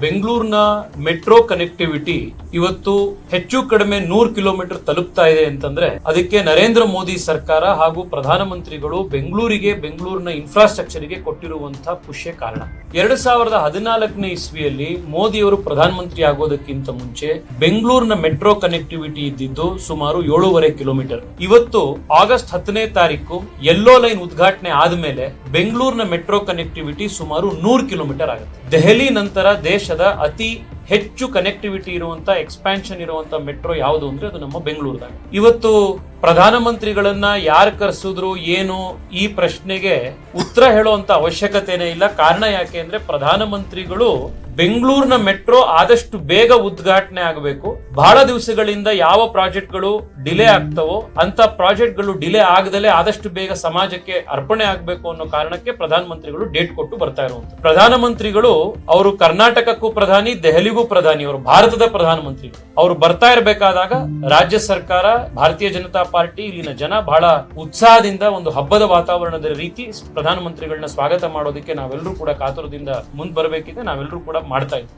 ಬೆಂಗಳೂರಿನ metro connectivity ಇವತ್ತು ಹೆಚ್ಚು ಕಡಿಮೆ 100 ಕಿಲೋಮೀಟರ್ ತಲುಪ್ತಾ ಇದೆ ಅಂತಂದ್ರೆ ಅದಕ್ಕೆ ನರೇಂದ್ರ ಮೋದಿ ಸರ್ಕಾರ ಹಾಗೂ ಪ್ರಧಾನಮಂತ್ರಿಗಳು ಬೆಂಗಳೂರಿನ ಇನ್ಫ್ರಾಸ್ಟ್ರಕ್ಚರ್ಗೆ ಕೊಟ್ಟಿರುವಂತಹ ಪುಷ್ಯ ಕಾರಣ. 2014ನೇ ಇಸ್ವಿಯಲ್ಲಿ ಮೋದಿ ಅವರು ಪ್ರಧಾನಮಂತ್ರಿ ಆಗೋದಕ್ಕಿಂತ ಮುಂಚೆ ಬೆಂಗಳೂರಿನ ಮೆಟ್ರೋ ಕನೆಕ್ಟಿವಿಟಿ ಇದ್ದಿದ್ದು ಸುಮಾರು 7.5 ಕಿಲೋಮೀಟರ್. ಇವತ್ತು ಆಗಸ್ಟ್ 10ನೇ ತಾರೀಕು ಯೆಲ್ಲೋ ಲೈನ್ ಉದ್ಘಾಟನೆ ಆದ್ಮೇಲೆ ಬೆಂಗಳೂರಿನ ಮೆಟ್ರೋ ಕನೆಕ್ಟಿವಿಟಿ ಸುಮಾರು 100 ಕಿಲೋಮೀಟರ್ ಆಗುತ್ತೆ. ದೆಹಲಿ ನಂತರ ದೇಶದ ಅತಿ ಹೆಚ್ಚು ಕನೆಕ್ಟಿವಿಟಿ ಇರುವಂತ ಎಕ್ಸ್ಪ್ಯಾನ್ಷನ್ ಇರುವಂತ ಮೆಟ್ರೋ ಯಾವುದು ಅಂದ್ರೆ ಅದು ನಮ್ಮ ಬೆಂಗಳೂರದಾಗ. ಇವತ್ತು ಪ್ರಧಾನಮಂತ್ರಿಗಳನ್ನ ಯಾರು ಕರೆಸಿದ್ರು ಏನು ಈ ಪ್ರಶ್ನೆಗೆ ಉತ್ತರ ಹೇಳುವಂತ ಅವಶ್ಯಕತೆನೇ ಇಲ್ಲ. ಕಾರಣ ಯಾಕೆ ಅಂದ್ರೆ ಪ್ರಧಾನಮಂತ್ರಿಗಳು ಬೆಂಗಳೂರಿನ ಮೆಟ್ರೋ ಆದಷ್ಟು ಬೇಗ ಉದ್ಘಾಟನೆ ಆಗಬೇಕು. ಬಹಳ ದಿವಸಗಳಿಂದ ಯಾವ ಪ್ರಾಜೆಕ್ಟ್ಗಳು ಡಿಲೇ ಆಗ್ತವೋ ಅಂತ ಪ್ರಾಜೆಕ್ಟ್ಗಳು ಡಿಲೇ ಆಗದಲ್ಲೇ ಆದಷ್ಟು ಬೇಗ ಸಮಾಜಕ್ಕೆ ಅರ್ಪಣೆ ಆಗಬೇಕು ಅನ್ನೋ ಕಾರಣಕ್ಕೆ ಪ್ರಧಾನಮಂತ್ರಿಗಳು ಡೇಟ್ ಕೊಟ್ಟು ಬರ್ತಾ ಇರುವಂತ. ಪ್ರಧಾನಮಂತ್ರಿಗಳು ಅವರು ಕರ್ನಾಟಕಕ್ಕೂ ಪ್ರಧಾನಿ, ದೆಹಲಿಗೂ ಪ್ರಧಾನಿ, ಅವರು ಭಾರತದ ಪ್ರಧಾನಮಂತ್ರಿ. ಅವರು ಬರ್ತಾ ಇರಬೇಕಾದಾಗ ರಾಜ್ಯ ಸರ್ಕಾರ, ಭಾರತೀಯ ಜನತಾ ಪಾರ್ಟಿ, ಇಲ್ಲಿನ ಜನ ಬಹಳ ಉತ್ಸಾಹದಿಂದ ಒಂದು ಹಬ್ಬದ ವಾತಾವರಣದ ರೀತಿ ಪ್ರಧಾನಮಂತ್ರಿಗಳನ್ನ ಸ್ವಾಗತ ಮಾಡೋದಕ್ಕೆ ನಾವೆಲ್ಲರೂ ಕೂಡ ಕಾತುರದಿಂದ ಮುಂದೆ ಬರಬೇಕಿದೆ. ನಾವೆಲ್ಲರೂ ಕೂಡ ಮಾಡ್ತಾ ಇದ್ದೀವಿ.